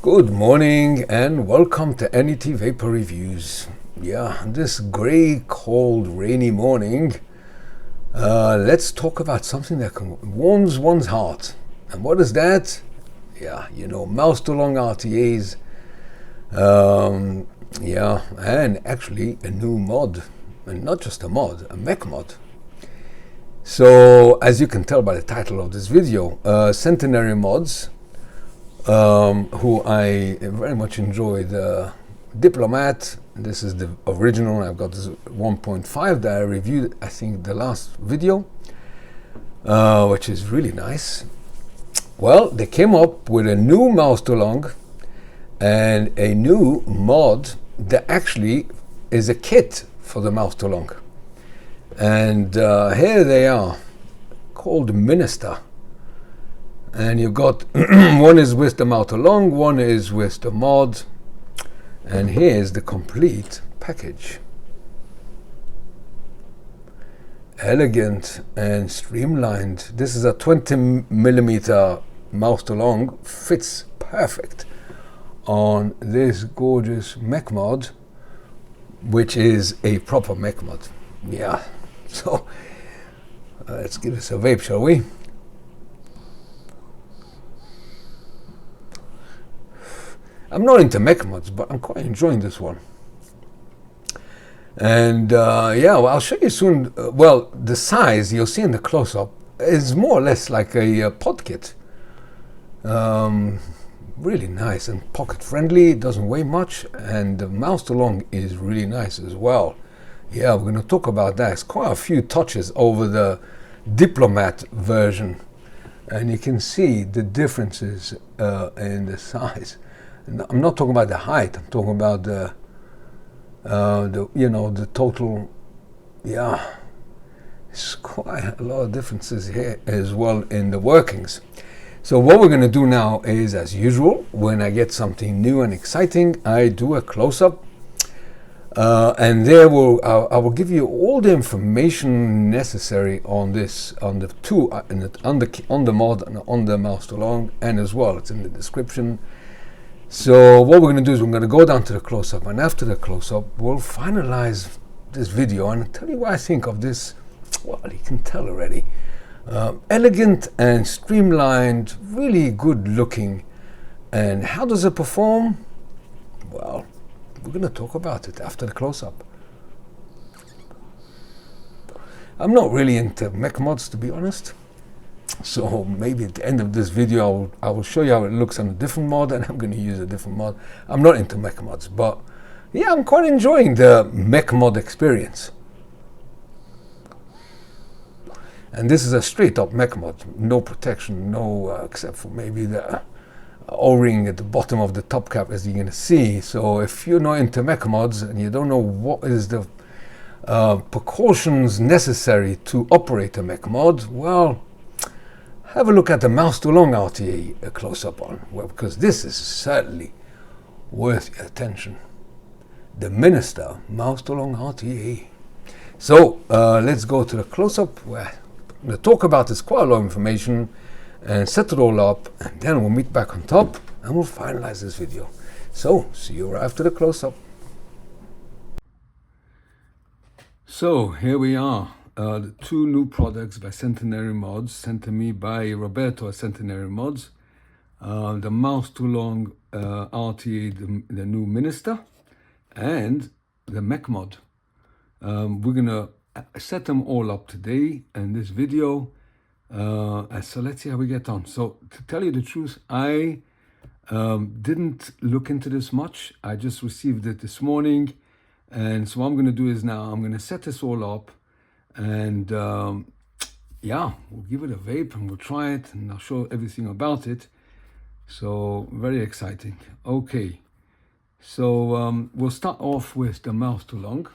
Good morning and welcome to NET Vaper Reviews. Yeah, this grey, cold, rainy morning, let's talk about something that warms one's heart. And what is that? Yeah, you know, mouse to long RTAs. Yeah, and actually a new mod, and not just a mod, a Mech Mod. So, as you can tell by the title of this video, Centenary mods, who I very much enjoyed. Diplomat, this is the original. I've got this 1.5 that I reviewed, I think, the last video, which is really nice. Well, they came up with a new mouse to long and a new mod that actually is a kit for the mouse to long. And here they are, called Minister. And you've got one is with the mouse to long, one is with the mod, and here's the complete package. Elegant and streamlined. This is a 20mm mouse to long, fits perfect on this gorgeous Mech Mod, which is a proper Mech Mod. Yeah, so let's give this a vape, shall we? I'm not into Mech Mods, but I'm quite enjoying this one. And yeah, well, I'll show you soon. Well, the size you'll see in the close-up is more or less like a pod kit. Really nice and pocket-friendly. It doesn't weigh much, and the mouse to long is really nice as well. Yeah, we're going to talk about that. It's quite a few touches over the Diplomat version, and you can see the differences in the size. I'm not talking about the height. I'm talking about the total. Yeah, it's quite a lot of differences here as well in the workings. So what we're going to do now is, as usual, when I get something new and exciting, I do a close-up, and there I will give you all the information necessary on this, on the two, on the mod and on the mouse to long, and as well it's in the description. So what we're going to do is we're going to go down to the close-up, and after the close-up we'll finalize this video and tell you what I think of this. Well, you can tell already. Elegant and streamlined, really good looking. And how does it perform? Well, we're going to talk about it after the close-up. I'm not really into Mech Mods, to be honest. So maybe at the end of this video I will show you how it looks on a different mod, and I'm going to use a different mod. I'm not into Mech Mods, but yeah, I'm quite enjoying the Mech Mod experience. And this is a straight up Mech Mod, no protection, no except for maybe the O-ring at the bottom of the top cap, as you're going to see. So if you're not into Mech Mods and you don't know what is the precautions necessary to operate a Mech Mod, well, have a look at the mouse to long RTA close-up on, well, because this is certainly worth your attention. The Minister mouse to long RTA. So let's go to the close-up, where I'm going to talk about this quite a lot of information and set it all up, and then we'll meet back on top and we'll finalize this video. So see you right after the close-up. So here we are. The two new products by Centenary Mods, sent to me by Roberto at Centenary Mods. The mouse to long RTA, the new Minister, and the Mech Mod. We're gonna set them all up today in this video. So let's see how we get on. So to tell you the truth, I didn't look into this much. I just received it this morning, and so what I'm going to do is now I'm going to set this all up. And yeah, we'll give it a vape and we'll try it, and I'll show everything about it. So very exciting. Okay, so we'll start off with the mouse to long.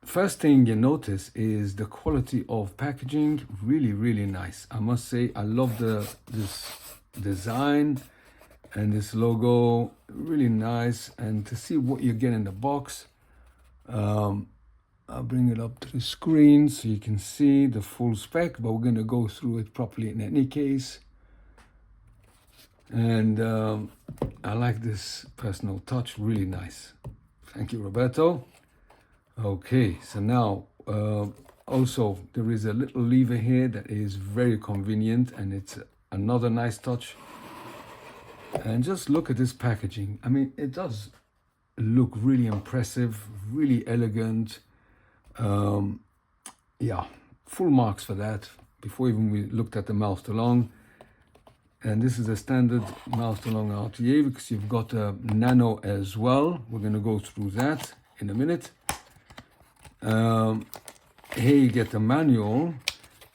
First thing you notice is the quality of packaging. Really, really nice. I must say, I love this design and this logo. Really nice. And to see what you get in the box, I'll bring it up to the screen so you can see the full spec, but we're going to go through it properly in any case. And I like this personal touch, really nice. Thank you, Roberto. Okay, so now also there is a little lever here that is very convenient, and it's another nice touch. And just look at this packaging. I mean, it does look really impressive, really elegant. Yeah, full marks for that before even we looked at the mouse to long. And this is a standard mouse to long RTA because you've got a Nano as well. We're going to go through that in a minute. Here you get the manual,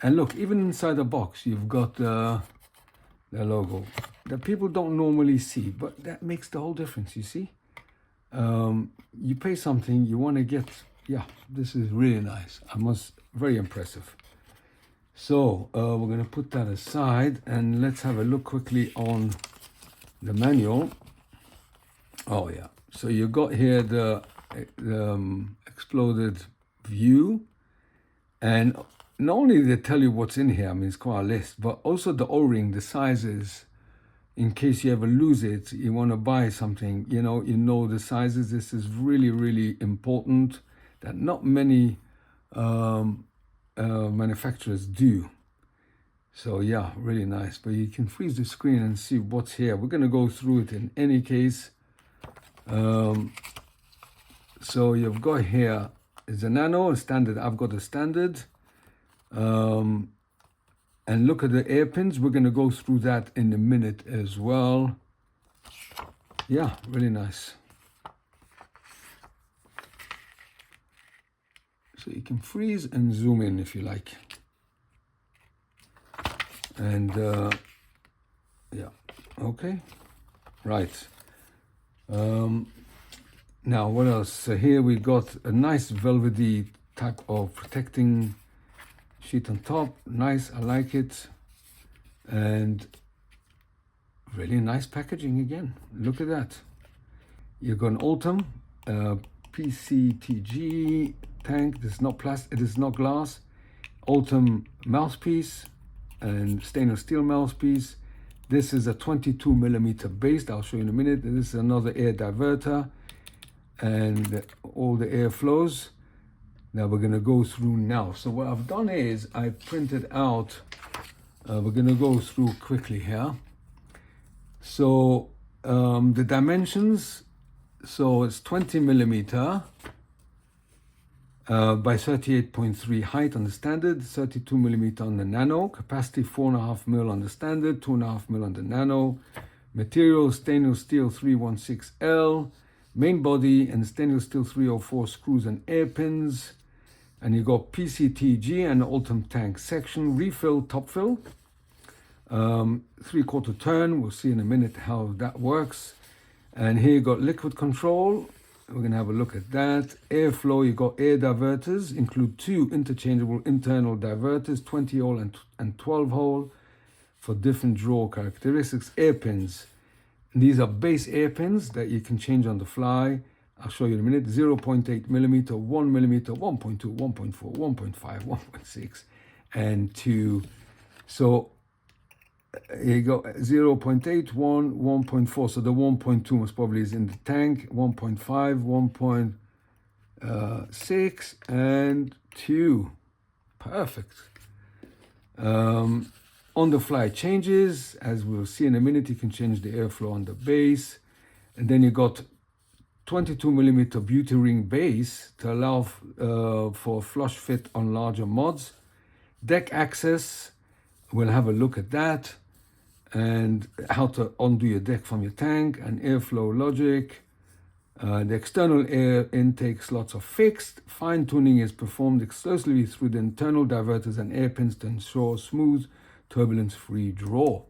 and look, even inside the box you've got the logo that people don't normally see, but that makes the whole difference. You see, you pay something, you want to get, yeah, this is really nice. Very impressive. So we're going to put that aside, and let's have a look quickly on the manual. Oh yeah, so you got here the exploded view, and not only they tell you what's in here, I mean it's quite a list, but also the O-ring, the sizes, in case you ever lose it, you want to buy something, you know the sizes. This is really important that not many manufacturers do. So yeah, really nice. But you can freeze the screen and see what's here. We're going to go through it in any case. So you've got here is a Nano, a standard. I've got a standard. And look at the airpins. We're going to go through that in a minute as well. Yeah, really nice. So you can freeze and zoom in if you like. And yeah, okay, right. Now what else? So here we got a nice velvety type of protecting sheet on top. Nice, I like it. And really nice packaging again. Look at that. You've got an Ultem PCTG tank. This is not plastic, it is not glass. Ultem mouthpiece and stainless steel mouthpiece. This is a 22mm base. I'll show you in a minute. This is another air diverter, and all the air flows. Now we're going to go through now. So what I've done is I printed out, we're going to go through quickly here. So the dimensions, so it's 20mm by 38.3 height on the standard, 32mm on the Nano, capacity 4.5mm on the standard, 2.5mm on the Nano, material stainless steel 316L, main body and stainless steel 304 screws and airpins, and you got PCTG and Ultem tank section, refill, top fill, 3/4 turn. We'll see in a minute how that works. And here you got liquid control. We're going to have a look at that. Airflow, you got air diverters, include 2 interchangeable internal diverters, 20 hole and 12 hole for different draw characteristics. Airpins, these are base airpins that you can change on the fly. I'll show you in a minute. 0.8mm, 1mm, 1.2, 1.4, 1.5, 1.6, and 2. So here you go, 0.8, 1, 1.4. So the 1.2 most probably is in the tank. 1.5, 1.6, and 2. Perfect. On the fly changes, as we'll see in a minute, you can change the airflow on the base. And then you got 22mm beauty ring base to allow for flush fit on larger mods. Deck access, we'll have a look at that, and how to undo your deck from your tank, and airflow logic. The external air intake slots are fixed. Fine tuning is performed exclusively through the internal diverters and airpins to ensure smooth, turbulence-free draw.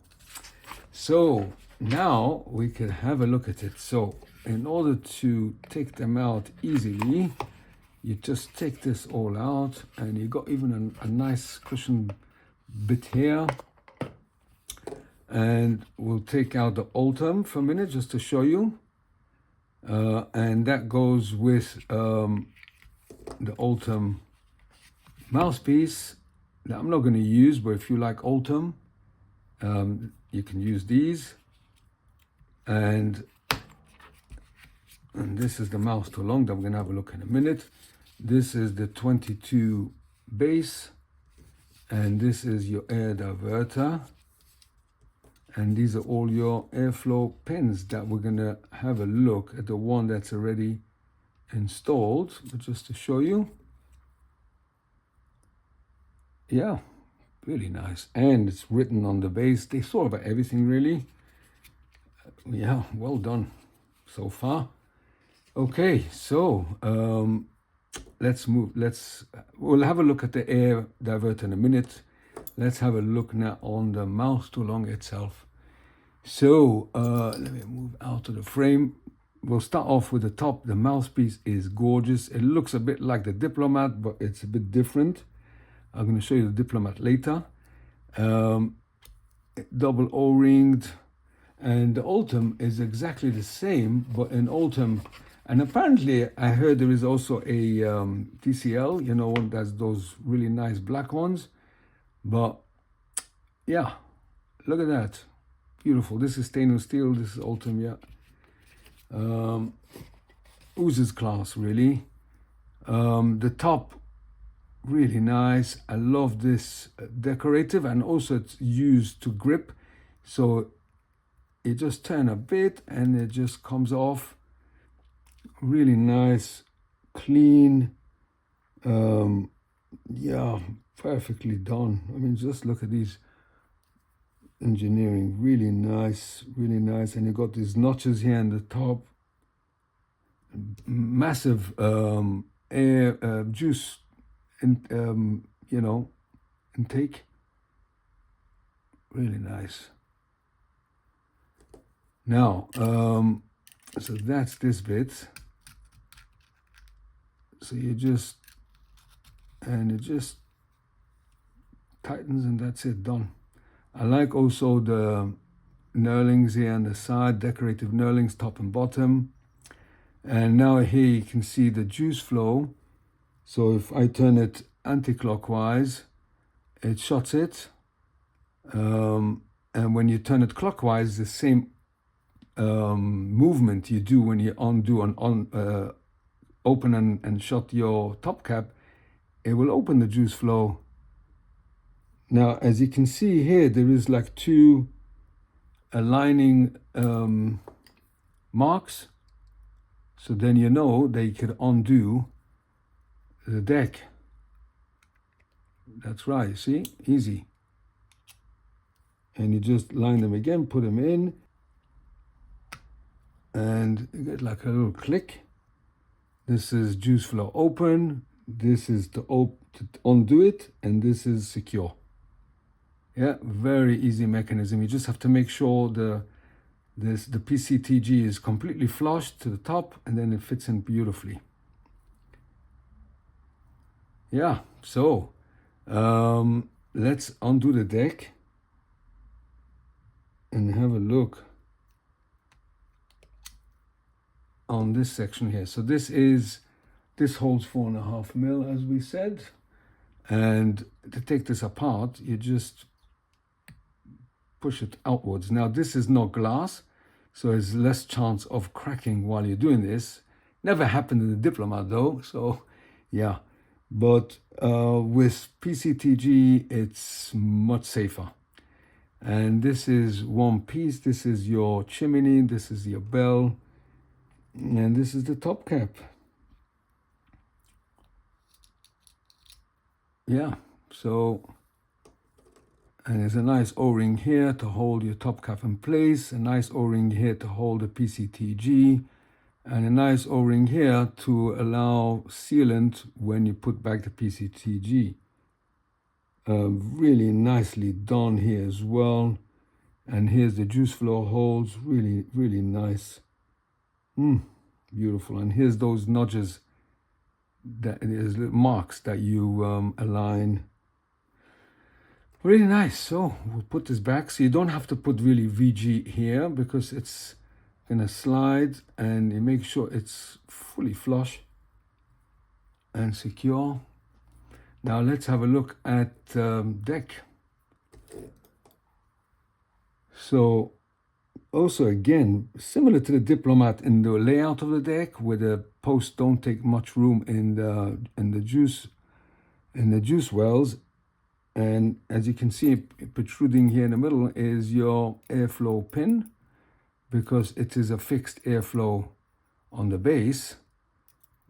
So now we can have a look at it. So in order to take them out easily, you just take this all out, and you got even a nice cushion bit here. And we'll take out the Ultem for a minute just to show you. And that goes with the Ultem mouthpiece that I'm not going to use, but if you like Ultem, you can use these. and this is the mouse too long that we're going to have a look in a minute. This is the 22 base, and this is your air diverter, and these are all your airflow pins that we're going to have a look at the one that's already installed. But just to show you, yeah, really nice, and it's written on the base. They thought about everything really. Yeah, well done so far. Okay, so we'll have a look at the air diverter in a minute. Let's have a look now on the mouse too long itself. So let me move out of the frame. We'll start off with the top. The mouthpiece is gorgeous. It looks a bit like the Diplomat, but it's a bit different. I'm going to show you the Diplomat later. Double O-ringed, and the Ultem is exactly the same, but in Ultem, and apparently I heard there is also a TCL, you know, that's those really nice black ones. But yeah, look at that, beautiful. This is stainless steel, this is Ultem, yeah. Oozes class really. The top, really nice. I love this decorative, and also it's used to grip, so it just turn a bit and it just comes off. Really nice, clean, yeah, perfectly done. I mean, just look at these engineering, really nice, really nice. And you got these notches here in the top, massive air juice you know, intake. Really nice. Now so that's this bit. So you just, and it just tightens, and that's it, done. I like also the knurlings here on the side, decorative knurlings top and bottom. And now here you can see the juice flow. So if I turn it anti-clockwise, it shuts it. And when you turn it clockwise, the same movement you do when you undo and open and shut your top cap, it will open the juice flow. Now, as you can see here, there is like two aligning marks. So then you know that you can undo the deck. That's right, see, easy. And you just line them again, put them in, and you get like a little click. This is juice flow open, this is to undo it, and this is secure. Yeah, very easy mechanism. You just have to make sure the PCTG is completely flush to the top, and then it fits in beautifully. Yeah, so let's undo the deck and have a look on this section here. So this holds 4.5 mil, as we said. And to take this apart, you just push it outwards. Now this is not glass, so there's less chance of cracking while you're doing this. Never happened in the Diplomat though, so yeah. But with PCTG, it's much safer. And this is one piece. This is your chimney, this is your bell, and this is the top cap. Yeah, so, and there's a nice O-ring here to hold your top cap in place, a nice O-ring here to hold the PCTG, and a nice O-ring here to allow sealant when you put back the PCTG. Really nicely done here as well. And here's the juice flow holes, really, really nice. Beautiful. And here's those notches, that is marks that you align. Really nice. So we'll put this back. So you don't have to put really VG here, because it's gonna slide, and you make sure it's fully flush and secure. Now let's have a look at deck. So also, again, similar to the Diplomat in the layout of the deck, where the posts don't take much room in the juice wells. And as you can see, protruding here in the middle is your airflow pin, because it is a fixed airflow on the base,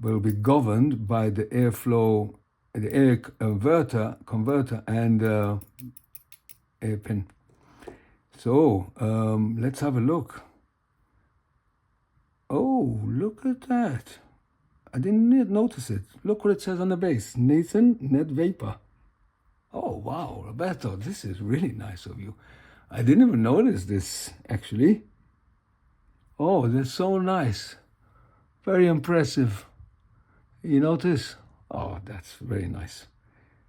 will be governed by the airflow, the air converter and air pin. So let's have a look. Oh, look at that. I didn't notice it. Look what it says on the base. Nathan Net Vaper. Oh, wow, Roberto, this is really nice of you. I didn't even notice this, actually. Oh, that's so nice. Very impressive. You notice? Oh, that's very nice.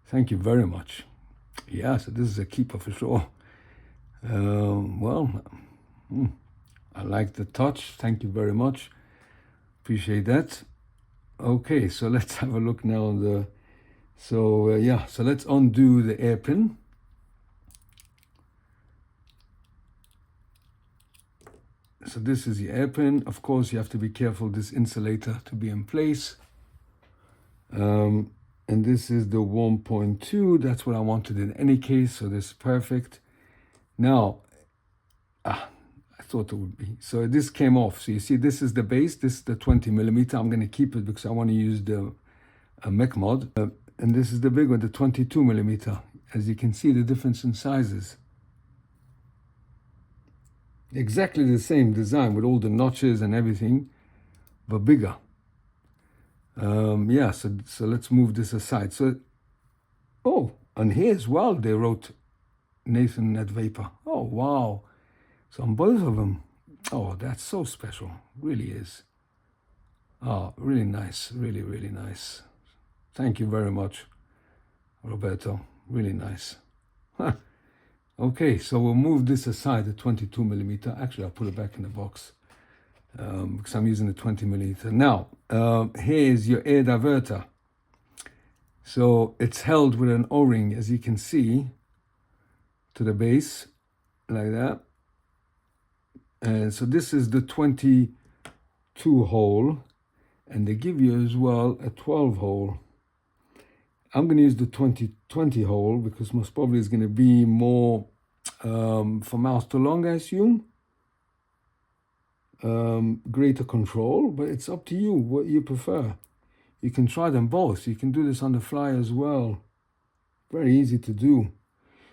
Thank you very much. Yeah, so this is a keeper for sure. Well, I like the touch. Thank you very much. Appreciate that. Okay, so let's have a look now on the... So, yeah, so let's undo the air pin. So this is the air pin. Of course, you have to be careful this insulator to be in place. And this is the 1.2. That's what I wanted in any case, so this is perfect. Now, I thought it would be. So this came off. So you see, this is the base. This is the 20 millimeter. I'm going to keep it because I want to use the Mech Mod. And this is the big one, the 22 millimeter. As you can see, the difference in sizes. Exactly the same design with all the notches and everything, but bigger. Yeah, so let's move this aside. So, oh, and here as well, they wrote Nathan at Vaper. Oh, wow. So on both of them. Oh, that's so special. Really is. Oh, really nice. Really, really nice. Thank you very much, Roberto. Really nice. Huh. Okay, so we'll move this aside, the 22 millimeter. Actually, I'll put it back in the box because I'm using the 20 millimeter. Now, here's your air diverter. So it's held with an O-ring, as you can see, to the base, like that. And so this is the 22 hole, and they give you as well a 12 hole. I'm going to use the 20 hole because most probably is going to be more for mouse to long, I assume. Greater control, but it's up to you what you prefer. You can try them both. You can do this on the fly as well. Very easy to do.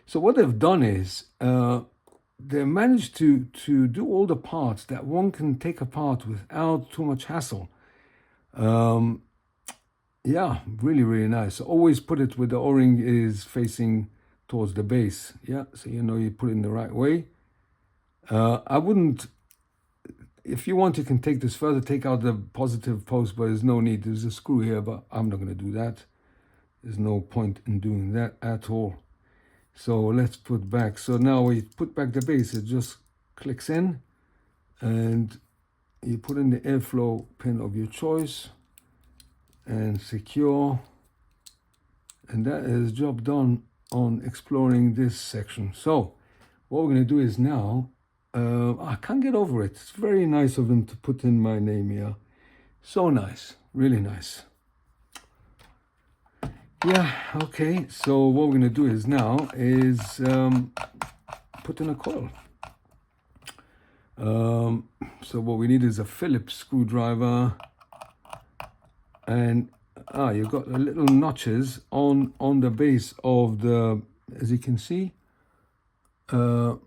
So what they've done is they managed to do all the parts that one can take apart without too much hassle. Yeah, really, really nice. So always put it where the O-ring is facing towards the base. Yeah, so you know you put it in the right way. I wouldn't, if you want, you can take this further, take out the positive post, but there's no need. There's a screw here, but I'm not going to do that. There's no point in doing that at all. So let's put back. So now we put back the base. It just clicks in, and you put in the airflow pin of your choice and secure. And that is job done on exploring this section. So what we're going to do is now, I can't get over it. It's very nice of them to put in my name here. So nice, really nice. Yeah, okay, so what we're going to do is now is put in a coil. So what we need is a Phillips screwdriver, and you've got little notches on the base of the, as you can see, to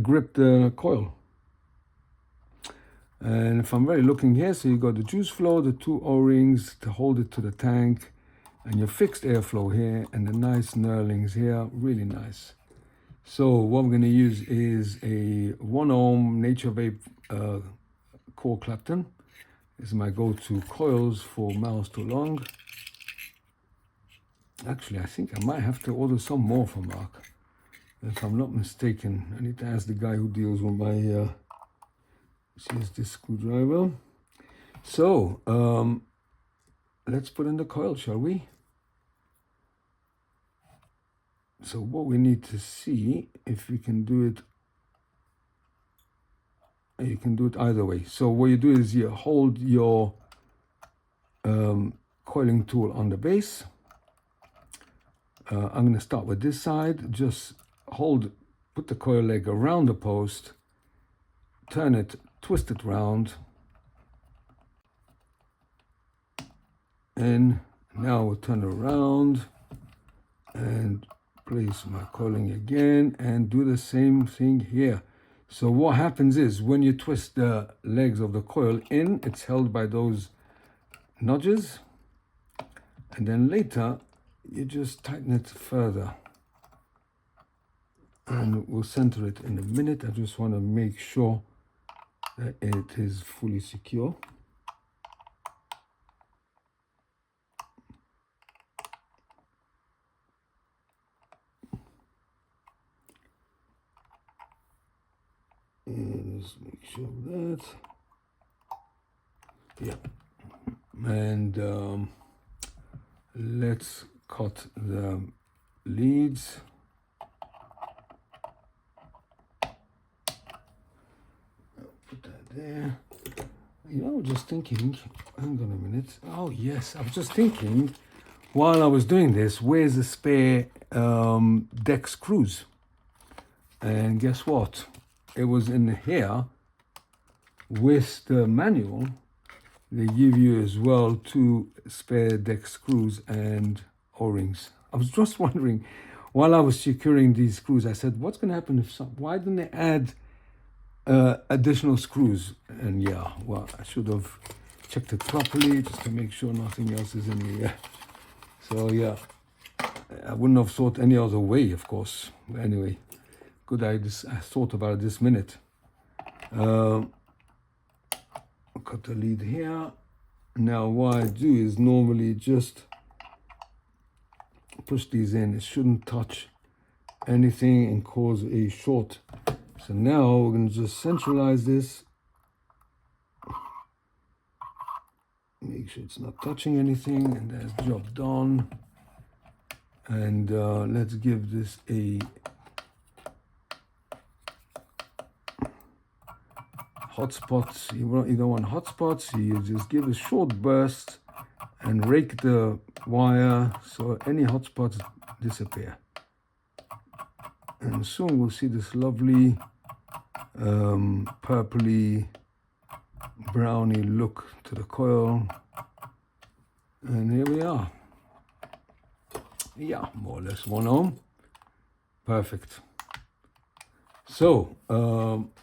grip the coil. And if I'm really looking here, so you've got the juice flow, the two O-rings to hold it to the tank, and your fixed airflow here, and the nice knurlings here, really nice. So what we're going to use is a 1 ohm Nature Vape core Clapton. This is my go-to coils for mouse to long. Actually, I think I might have to order some more from Mark, if I'm not mistaken. I need to ask the guy who deals with my here's this screwdriver. So let's put in the coil, shall we? So what we need to see, if we can do it You can do it either way. So what you do is you hold your coiling tool on the base. I'm going to start with this side. Just put the coil leg around the post, turn it, twist it round, and now we'll turn it around and place my coiling again and do the same thing here. So what happens is when you twist the legs of the coil in, it's held by those nudges, and then later you just tighten it further, and we'll center it in a minute. I just want to make sure that it is fully secure. And let's make sure of that. Yeah. And let's cut the leads. Put that there. You know, just thinking, hang on a minute. Oh yes, I was just thinking while I was doing this, where's the spare deck screws? And guess what? It was in here with the manual. They give you as well 2 spare deck screws and O-rings. I was just wondering, while I was securing these screws, I said, what's going to happen if why didn't they add additional screws? And yeah, well, I should have checked it properly just to make sure nothing else is in the so yeah, I wouldn't have thought any other way, of course. But anyway, good, I thought about it this minute. Cut the lead here. Now what I do is normally just push these in. It shouldn't touch anything and cause a short. So now we're going to just centralize this. Make sure it's not touching anything, and that's job done. And let's give this a hotspots. You don't want hotspots. You just give a short burst and rake the wire so any hotspots disappear. And soon we'll see this lovely purpley browny look to the coil. And here we are. Yeah, more or less 1 ohm. Perfect. So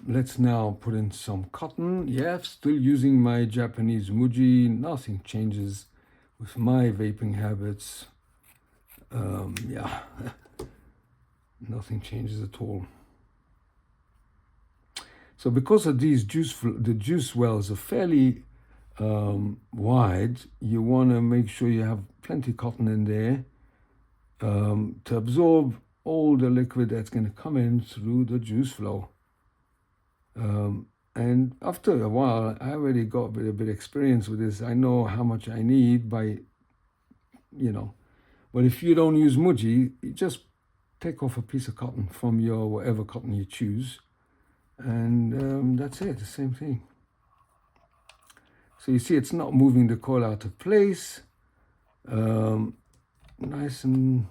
let's now put in some cotton. Yeah, still using my Japanese Muji. Nothing changes with my vaping habits. Yeah, nothing changes at all. So because of these the juice wells are fairly wide, you want to make sure you have plenty of cotton in there to absorb all the liquid that's going to come in through the juice flow. And after a while, I already got a bit of experience with this. I know how much I need by, but if you don't use Muji, you just take off a piece of cotton from your whatever cotton you choose, and that's it, the same thing. So you see it's not moving the coil out of place. Nice and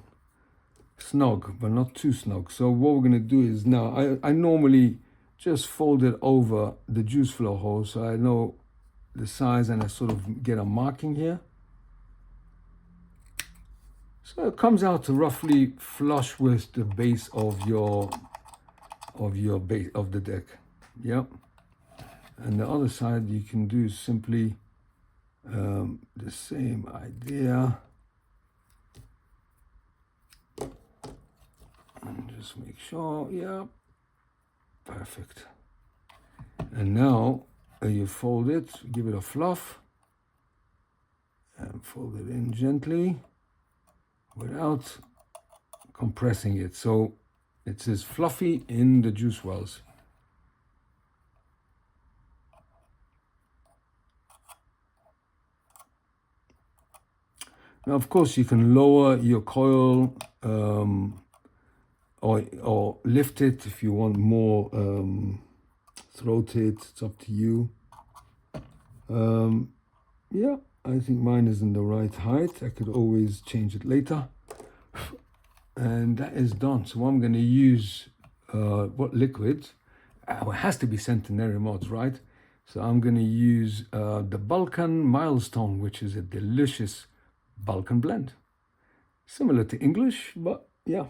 snug, but not too snug. So what we're going to do is now, I normally just fold it over the juice flow hose so I know the size, and I sort of get a marking here. So it comes out to roughly flush with the base of the deck. Yep. And the other side you can do simply the same idea. And just make sure, yeah, perfect. And now you fold it, give it a fluff, and fold it in gently without compressing it. So it's as fluffy in the juice wells. Now, of course, you can lower your coil or lift it if you want more throat it, it's up to you. Yeah, I think mine is in the right height. I could always change it later. And that is done. So I'm going to use what liquid? It has to be Centenary Mods, right? So I'm going to use the Balkan Milestone, which is a delicious Balkan blend. Similar to English, but yeah,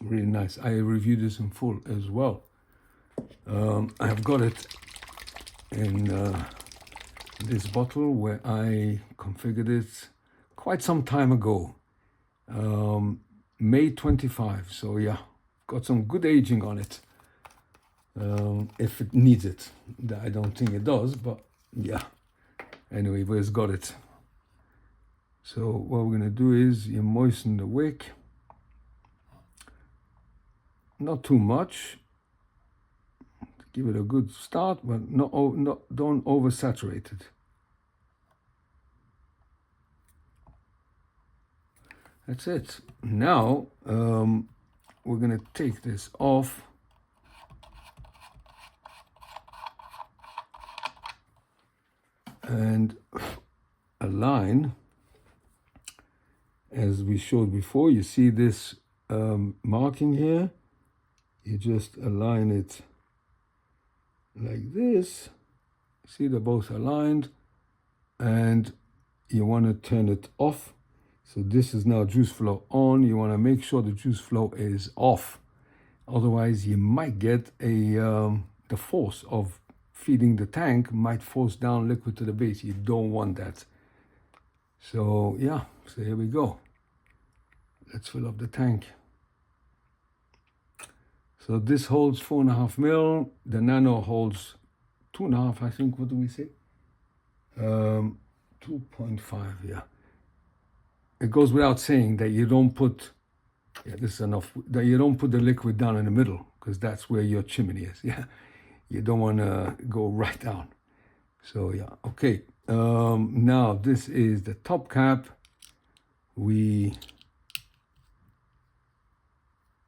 really nice. I reviewed this in full as well. I have got it in this bottle where I configured it quite some time ago. May 25, so yeah, got some good aging on it, if it needs it. I don't think it does, but yeah, anyway, we've got it. So what we're going to do is you moisten the wick, not too much, give it a good start, but don't oversaturate it. That's it. Now we're going to take this off. And align, as we showed before. You see this marking here? You just align it like this. See, they're both aligned. And you want to turn it off. So this is now juice flow on. You want to make sure the juice flow is off. Otherwise, you might get the force of feeding the tank might force down liquid to the base. You don't want that. So yeah, so here we go. Let's fill up the tank. So this holds 4.5 mil. The Nano holds 2.5, I think. What do we say? 2.5, yeah. It goes without saying that you don't put, yeah, this is enough, that you don't put the liquid down in the middle, because that's where your chimney is. Yeah, you don't want to go right down. So yeah, okay. Now this is the top cap. We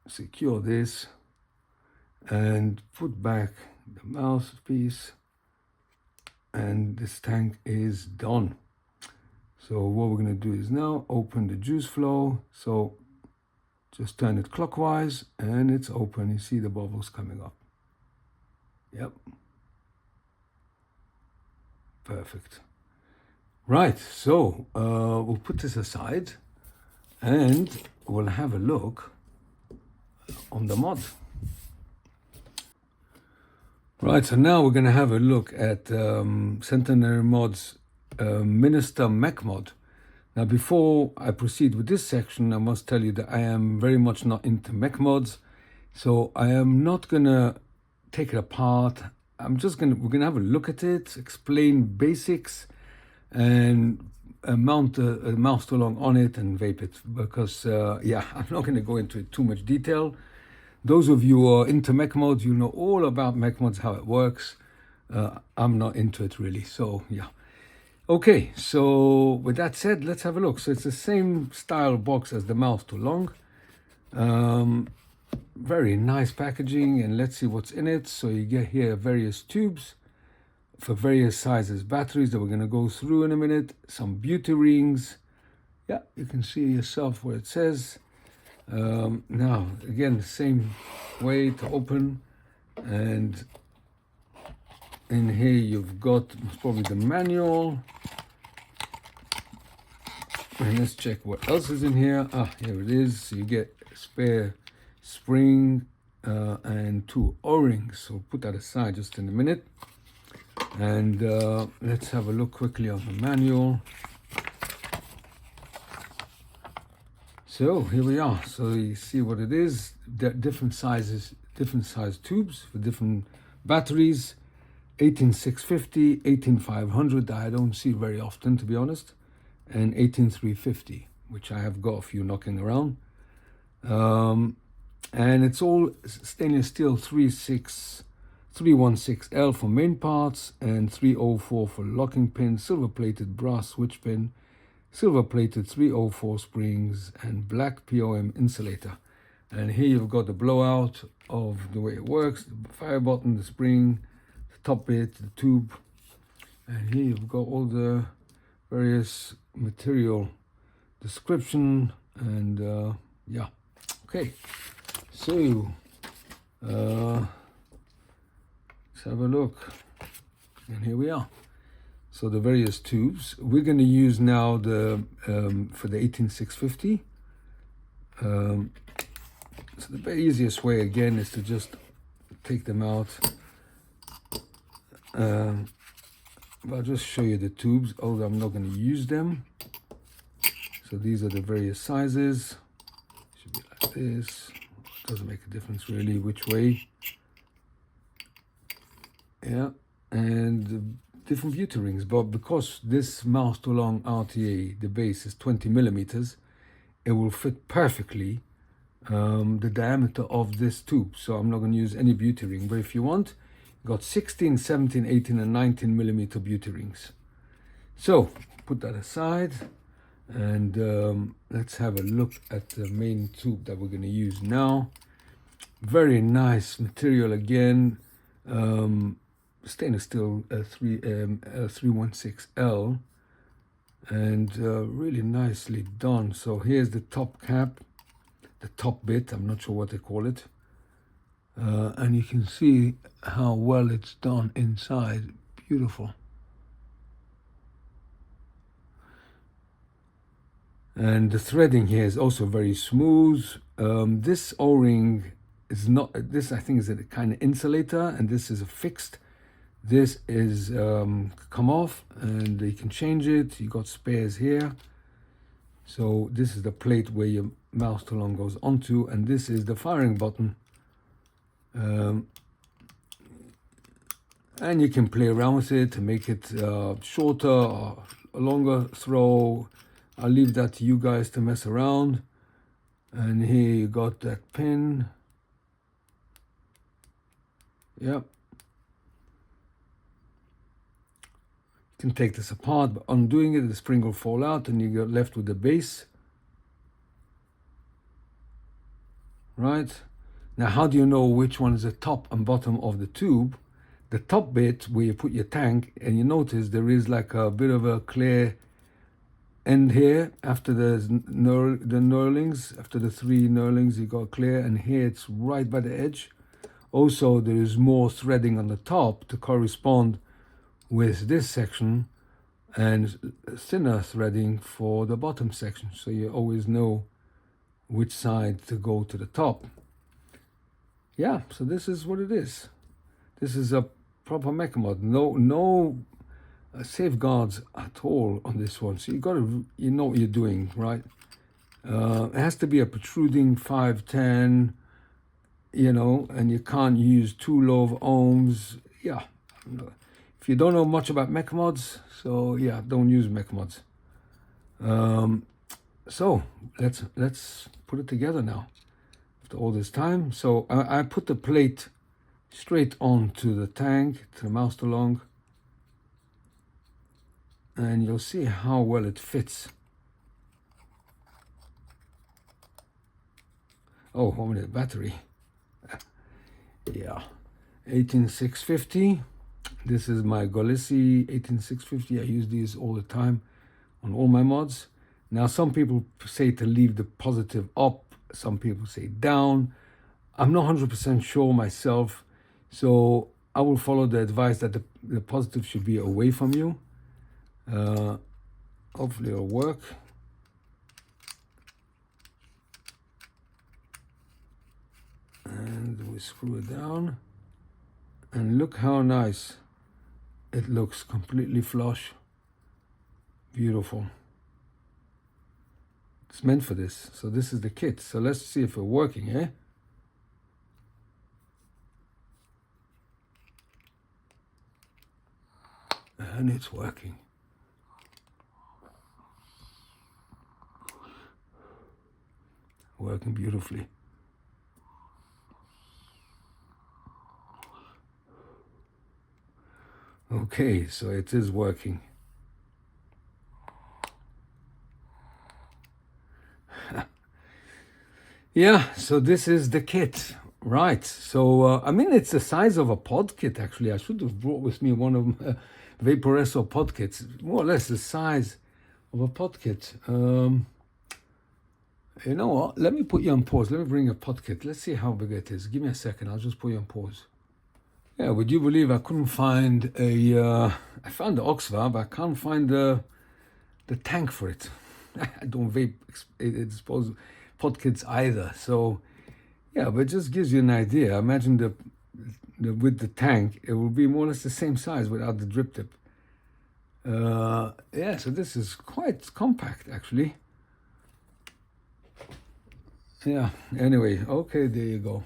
secure this and put back the mouthpiece, and this tank is done. So what we're going to do is now open the juice flow. So just turn it clockwise and it's open. You see the bubbles coming up. Yep. Perfect. Right, so we'll put this aside and we'll have a look on the mod. Right, so now we're going to have a look at Centenary Mod's Minister Mech Mod. Now, before I proceed with this section, I must tell you that I am very much not into Mech Mods, so I am not gonna take it apart. We're gonna have a look at it, explain basics, and mount a mouse along on it and vape it, because yeah, I'm not gonna go into too much detail. Those of you who are into Mech Mods, you know all about Mech Mods, how it works. I'm not into it really, so yeah. Okay, so with that said, let's have a look. So it's the same style box as the mouse too long. Very nice packaging, and let's see what's in it. So you get here various tubes for various sizes batteries that we're going to go through in a minute. Some beauty rings. Yeah, you can see yourself what it says. Now, again, the same way to open, and in here you've got probably the manual, and let's check what else is in here. Here it is. So you get a spare spring and 2 O-rings. So put that aside just in a minute, and let's have a look quickly on the manual. So here we are. So you see what it is. Different sizes, different size tubes for different batteries. 18650, 18500 that I don't see very often, to be honest, and 18350, which I have got a few knocking around. And it's all stainless steel 316L for main parts, and 304 for locking pin, silver plated brass switch pin, silver plated 304 springs, and black POM insulator. And here you've got the blowout of the way it works, the fire button, the spring, the top bit, the tube. And here you've got all the various material description and yeah. Okay, so let's have a look. And here we are. So the various tubes. We're going to use now the for the 18650. So the very easiest way again is to just take them out. I'll just show you the tubes, although I'm not going to use them. So these are the various sizes. Should be like this. Doesn't make a difference really which way. Yeah, and different beauty rings, but because this mouse too long RTA, the base is 20 millimeters, it will fit perfectly the diameter of this tube. So I'm not going to use any beauty ring, but if you want, you've got 16, 17, 18 and 19 millimeter beauty rings. So put that aside and let's have a look at the main tube that we're going to use now. Very nice material again, stainless steel 316L, and really nicely done. So here's the top cap, the top bit, I'm not sure what they call it, and you can see how well it's done inside. Beautiful. And the threading here is also very smooth. This O-ring is not, this I think is a kind of insulator, and this is a fixed. This is come off and you can change it. You got spares here. So this is the plate where your mouse too long goes onto, and this is the firing button. And you can play around with it to make it shorter or a longer throw. I'll leave that to you guys to mess around. And here you got that pin. Yep. You can take this apart, but undoing it, the spring will fall out and you get left with the base. Right? Now, how do you know which one is the top and bottom of the tube? The top bit where you put your tank, and you notice there is like a bit of a clear end here after the knurlings, after the 3 knurlings you got clear, and here it's right by the edge. Also there is more threading on the top to correspond with this section, and thinner threading for the bottom section, so you always know which side to go to the top. Yeah, so this is what it is. This is a proper Mech Mod. No safeguards at all on this one, so you know what you're doing, right? It has to be a protruding 510, you know, and you can't use too low of ohms. Yeah, if you don't know much about Mech Mods, so yeah, don't use Mech Mods. So let's put it together now after all this time. So I put the plate straight onto the tank, to the mouse along, and you'll see how well it fits. Oh, 1 minute battery. Yeah, 18650. This is my Golesi 18650. I use these all the time on all my mods. Now, some people say to leave the positive up, some people say down. I'm not 100% sure myself, so I will follow the advice that the positive should be away from you. Hopefully it'll work. And we screw it down, and look how nice it looks, completely flush. Beautiful. It's meant for this. So this is the kit. So let's see if it's working, eh? And it's working. Working beautifully. Okay, so it is working. Yeah, so this is the kit, right? So I mean, it's the size of a pod kit. Actually, I should have brought with me one of my Vaper pod kits. More or less the size of a pod kit. You know what? Let me put you on pause. Let me bring a pod kit. Let's see how big it is. Give me a second. I'll just put you on pause. Yeah, would you believe I couldn't find a? I found the Oxva, but I can't find the tank for it. I don't vape expose pod kits either. So yeah, but it just gives you an idea. Imagine the with the tank, it will be more or less the same size without the drip tip. Yeah, so this is quite compact actually. Yeah. Anyway, okay, there you go.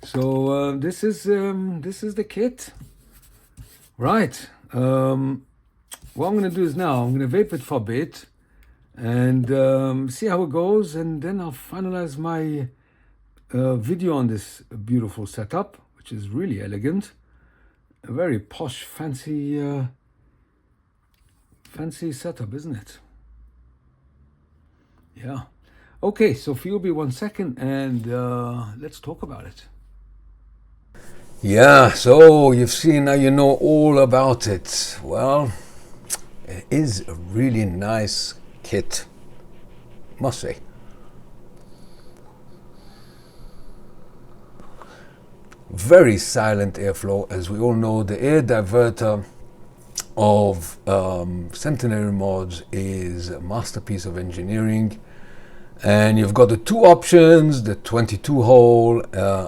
So this is the kit, right? What I'm gonna do is now I'm gonna vape it for a bit and see how it goes, and then I'll finalize my video on this beautiful setup, which is really elegant, a very posh, fancy setup, isn't it? Yeah. Okay, so feel me 1 second and let's talk about it. Yeah, so you've seen, now you know all about it. Well, it is a really nice kit, must say. Very silent airflow. As we all know, the air diverter of Centenary Mods is a masterpiece of engineering. And you've got the two options, the 22 hole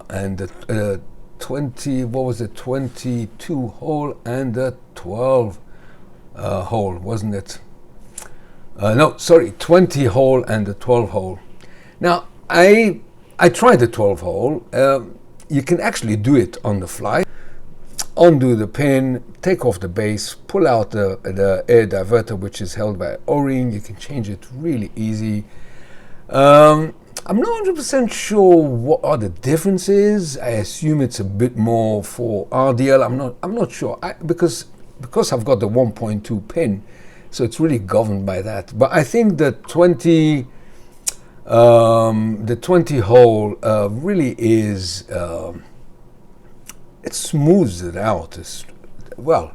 and the 22 hole and the 12 hole, wasn't it? No, sorry, 20 hole and the 12 hole. Now, I tried the 12 hole. You can actually do it on the fly. Undo the pin, take off the base, pull out the air diverter, which is held by O-ring. You can change it really easy. I'm not 100% sure what are the differences. I assume it's a bit more for RDL. I'm not sure because I've got the 1.2 pin, so it's really governed by that. But I think the 20 hole really is it smooths it out. It's, well,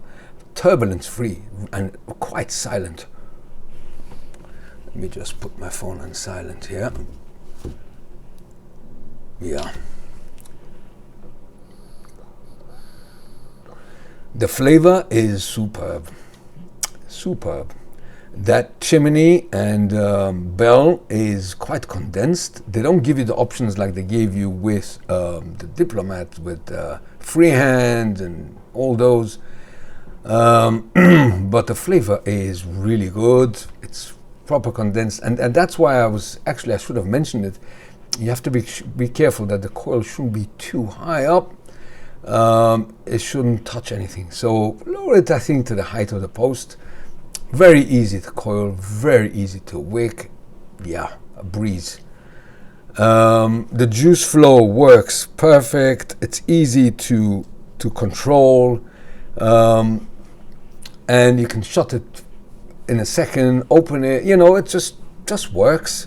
turbulence free and quite silent. Let me just put my phone on silent here. Yeah. The flavor is superb. Superb. That chimney and bell is quite condensed. They don't give you the options like they gave you with the Diplomat with freehand and all those. But the flavor is really good. It's proper condensed, and that's why I should have mentioned it. You have to be careful that the coil shouldn't be too high up. It shouldn't touch anything. So lower it, I think, to the height of the post. Very easy to coil, very easy to wick. Yeah, a breeze. The juice flow works perfect. It's easy to control, and you can shut it in a second, open it. You know, it just works.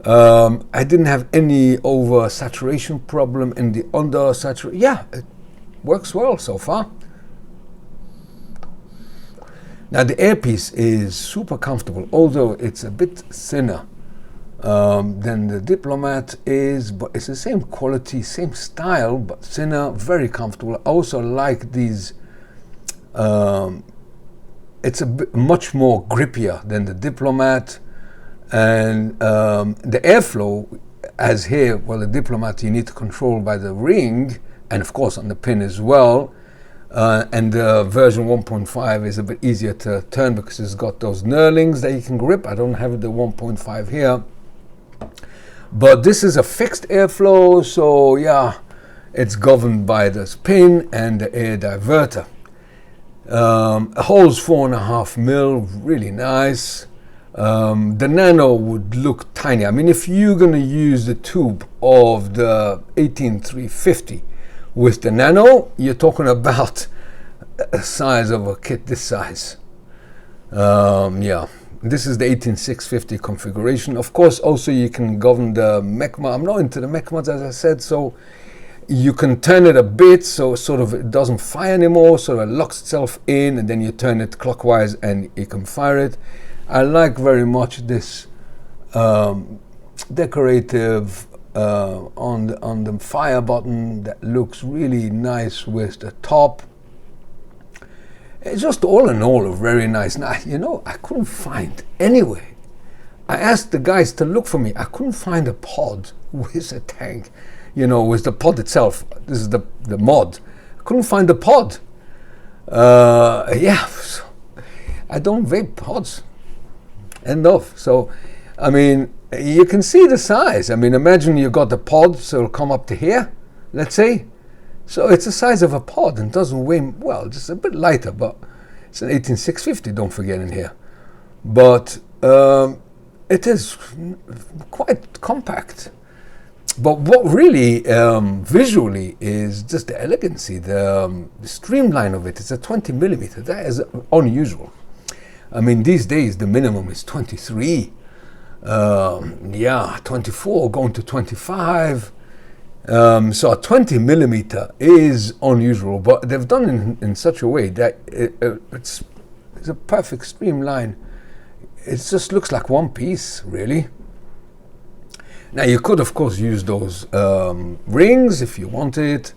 I didn't have any over saturation problem in the under saturation. Yeah, it works well so far. Now the earpiece is super comfortable, although it's a bit thinner than the Diplomat is, but it's the same quality, same style, but thinner, very comfortable. I also like these. It's a bit much more grippier than the Diplomat, and the airflow, as here, well, the Diplomat you need to control by the ring, and of course on the pin as well. And the version 1.5 is a bit easier to turn because it's got those knurlings that you can grip. I don't have the 1.5 here, but this is a fixed airflow, so yeah, it's governed by this pin and the air diverter. Holds 4.5 mil, really nice. The Nano would look tiny. I mean, if you're going to use the tube of the 18350 with the Nano, you're talking about a size of a kit this size. Yeah, this is the 18650 configuration. Of course, also you can govern the Mech Mod. I'm not into the Mech Mods, as I said, so you can turn it a bit so sort of it doesn't fire anymore, so it locks itself in, and then you turn it clockwise and you can fire it. I like very much this decorative on the fire button that looks really nice with the top. It's just all in all a very nice. Now, you know, I couldn't find anywhere. I asked the guys to look for me. I couldn't find a pod with a tank, you know, with the pod itself. This is the mod. I couldn't find the pod. Yeah, so I don't vape pods. End of. So, I mean, you can see the size. I mean, imagine you got the pod, so it'll come up to here, let's say. So it's the size of a pod and doesn't weigh, well, just a bit lighter, but it's an 18650, don't forget, in here. But it is quite compact. But what really visually is just the elegancy, the streamline of it. It's a 20 millimeter. That is unusual. I mean, these days the minimum is 23. Yeah, 24 going to 25. So a 20 millimeter is unusual, but they've done it in such a way that it's a perfect streamline. It just looks like one piece, really. Now you could, of course, use those rings if you wanted,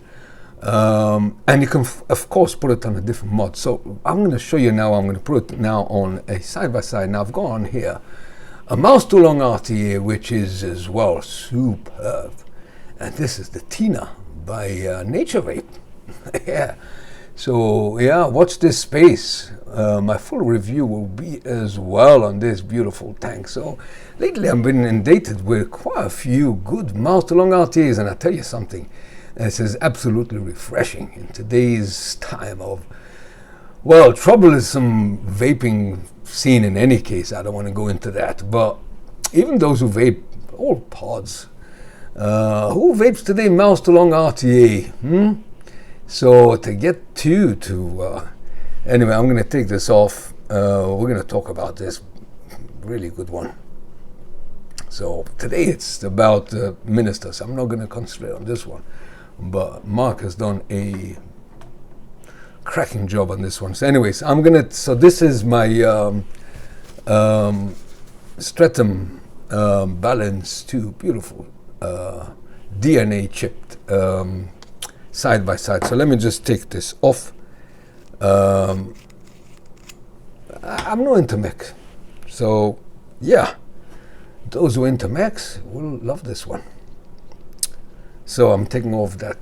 and you can, of course, put it on a different mod. So I'm going to show you now. I'm going to put it now on a side-by-side. Now I've got on here a mouse too long RTA, which is as well superb. And this is the Tina by Nature Vape. Yeah. So yeah, watch this space. My full review will be as well on this beautiful tank. So lately I've been inundated with quite a few good mouse to long RTAs, and I tell you something, this is absolutely refreshing in today's time of, well, troublesome vaping scene in any case. I don't want to go into that, but even those who vape all pods, who vapes today mouse to long RTA? So to get anyway, I'm going to take this off. We're going to talk about this really good one. So today it's about the minister, so I'm not going to concentrate on this one. But Mark has done a cracking job on this one. So anyways, so this is my Stratum Balance 2, beautiful DNA chipped side by side. So let me just take this off. I'm not into mech, so yeah, those who are into mechs will love this one. So I'm taking off that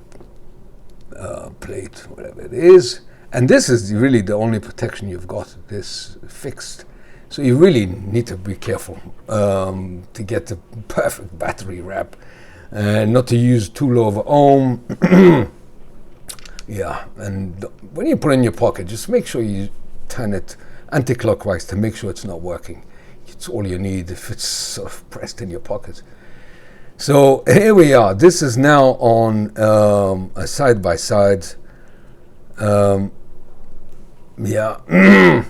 plate, whatever it is, and this is really the only protection you've got, this fixed. So you really need to be careful to get the perfect battery wrap and not to use too low of an ohm. Yeah, and when you put it in your pocket, just make sure you turn it anti-clockwise to make sure it's not working. It's all you need if it's sort of pressed in your pocket. So here we are. This is now on a side-by-side. Yeah.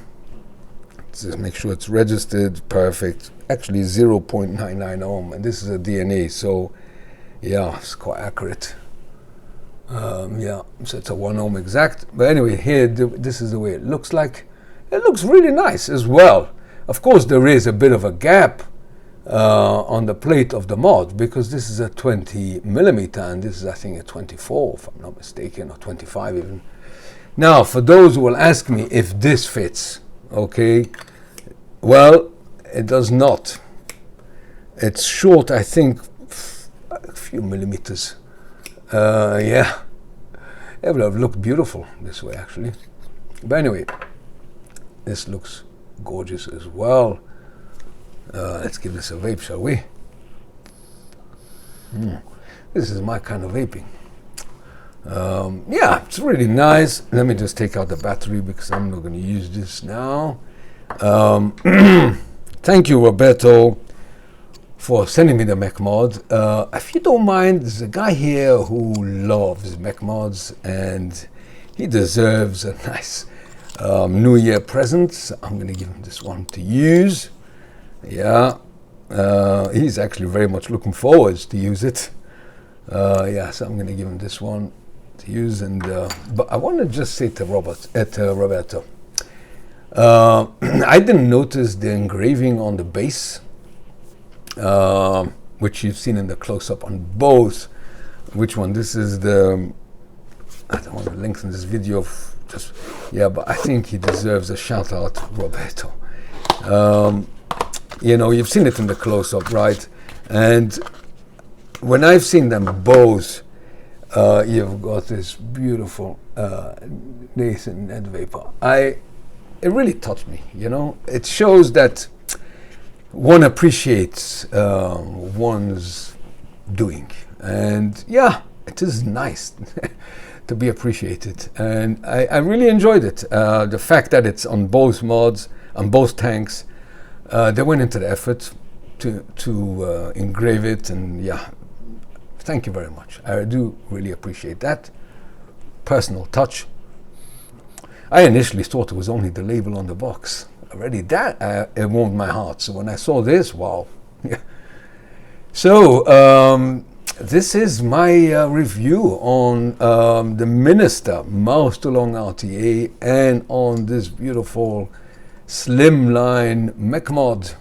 Just make sure it's registered perfect. Actually 0.99 ohm, and this is a DNA, so yeah, it's quite accurate. Yeah, so it's a 1 ohm exact. But anyway, here this is the way it looks like. It looks really nice as well. Of course, there is a bit of a gap on the plate of the mod, because this is a 20 millimeter and this is, I think, a 24, if I'm not mistaken, or 25 even. Now, for those who will ask me if this fits, okay, well, it does not. It's short, I think, a few millimeters. Yeah, it would have looked beautiful this way, actually. But anyway, this looks gorgeous as well. Let's give this a vape, shall we? This is my kind of vaping. Yeah, it's really nice. Let me just take out the battery because I'm not going to use this now. Thank you, Roberto, for sending me the Mech Mod. If you don't mind, there's a guy here who loves Mech Mods and he deserves a nice New Year present. So I'm going to give him this one to use. Yeah, he's actually very much looking forward to use it. Yeah, so I'm going to give him this one to use. And but I want to just say to Roberto, I didn't notice the engraving on the base, which you've seen in the close-up on both. Which one? This is the, I don't want to lengthen this video just, yeah, but I think he deserves a shout out, Roberto. You know, you've seen it in the close-up, right? And when I've seen them both, you've got this beautiful Nathan and Vaper. It really touched me, you know. It shows that one appreciates one's doing. And yeah, it is nice to be appreciated. And I really enjoyed it. The fact that it's on both mods, on both tanks, they went into the effort to engrave it. And yeah, thank you very much. I do really appreciate that. Personal touch. I initially thought it was only the label on the box. Already that, it warmed my heart. So when I saw this, wow. So, this is my review on the Minister Mech Mod RTA and on this beautiful slimline Mech Mod.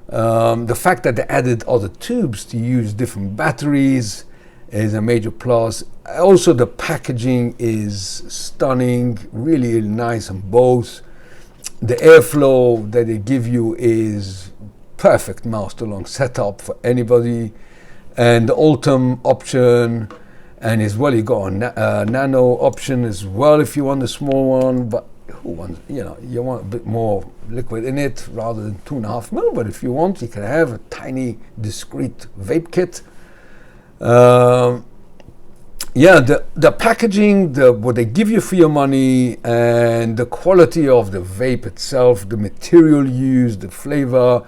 The fact that they added other tubes to use different batteries is a major plus. Also, the packaging is stunning, really nice on both. The airflow that they give you is perfect Mech setup for anybody. And the Ultem option, and as well you got a Nano option as well if you want the small one, but who wants, you know, you want a bit more liquid in it rather than 2.5 mil, but if you want, you can have a tiny discreet vape kit. Yeah, the packaging, what they give you for your money, and the quality of the vape itself, the material used, the flavor,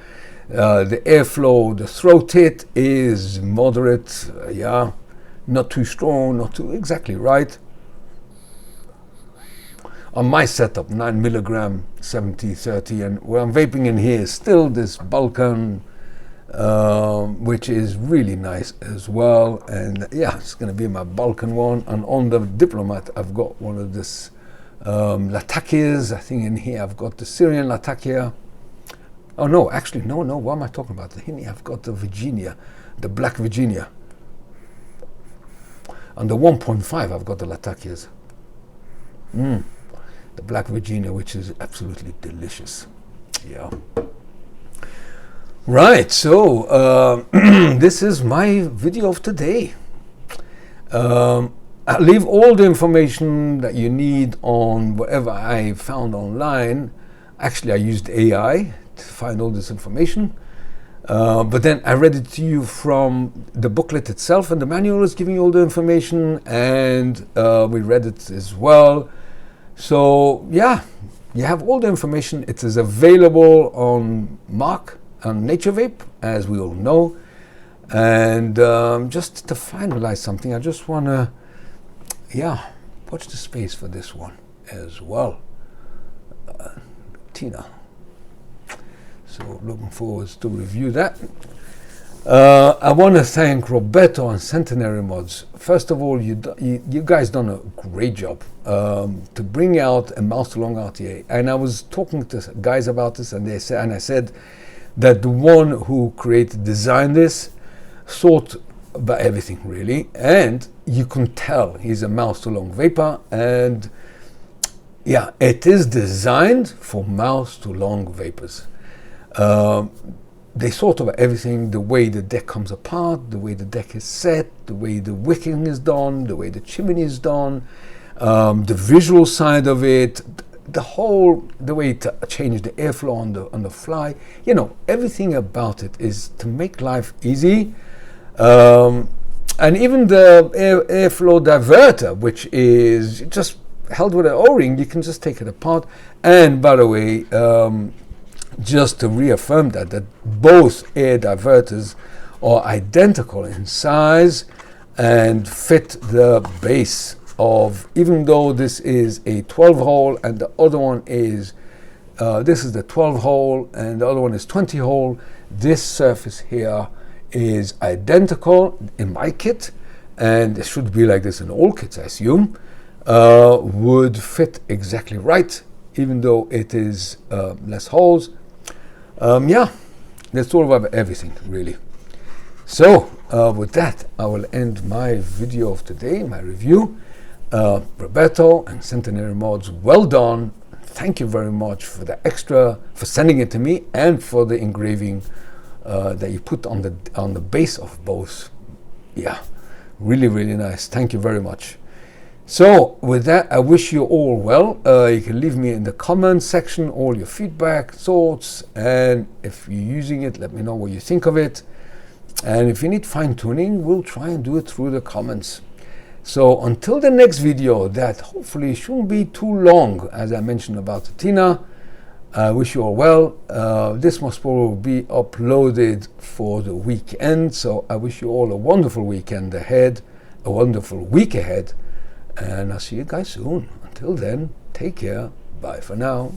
the airflow, the throat hit is moderate, yeah, not too strong, not too exactly right. On my setup, 9 milligram, 70-30, and where I'm vaping in here is still this Balkan, which is really nice as well. And yeah, it's going to be my Balkan one. And on the Diplomat, I've got one of this Latakias. I think in here I've got the Syrian Latakia. Oh no, actually, no, what am I talking about? In here I've got the Virginia, the Black Virginia. On the 1.5 I've got the Latakias. The Black Virginia, which is absolutely delicious. Yeah. Right, so this is my video of today. I'll leave all the information that you need on whatever I found online. Actually, I used AI to find all this information. But then I read it to you from the booklet itself, and the manual is giving you all the information, and we read it as well. So yeah, you have all the information. It is available on Mech and Nature Vape, as we all know. And just to finalize something, I just want to, yeah, watch the space for this one as well. Tina. So looking forward to review that. I want to thank Roberto and Centenary Mods. First of all, you guys done a great job to bring out a Mech Mod RTA. And I was talking to guys about this, and I said that the one who designed this thought about everything really, and you can tell he's a Mech Mod Vaper, and yeah, it is designed for Mech Mod vapors. They thought about everything, the way the deck comes apart, the way the deck is set, the way the wicking is done, the way the chimney is done, the visual side of it, the way to change the airflow on the fly. You know, everything about it is to make life easy. And even the airflow diverter, which is just held with an O-ring, you can just take it apart. And by the way, just to reaffirm that both air diverters are identical in size and fit the base of, even though this is a 12 hole and the other one is this is the 12 hole and the other one is 20 hole. This surface here is identical in my kit, and it should be like this in all kits, I assume. Would fit exactly right, even though it is less holes. Yeah, that's all about everything, really. So with that, I will end my video of today, my review. Roberto and Centenary Mods, well done. Thank you very much for the extra, for sending it to me, and for the engraving that you put on the base of both. Yeah, really, really nice. Thank you very much. So with that, I wish you all well. You can leave me in the comments section all your feedback, thoughts, and if you're using it, let me know what you think of it. And if you need fine-tuning, we'll try and do it through the comments. So until the next video, that hopefully shouldn't be too long, as I mentioned about the Tina, I wish you all well. This must probably be uploaded for the weekend, so I wish you all a wonderful weekend ahead, a wonderful week ahead, and I'll see you guys soon. Until then, take care. Bye for now.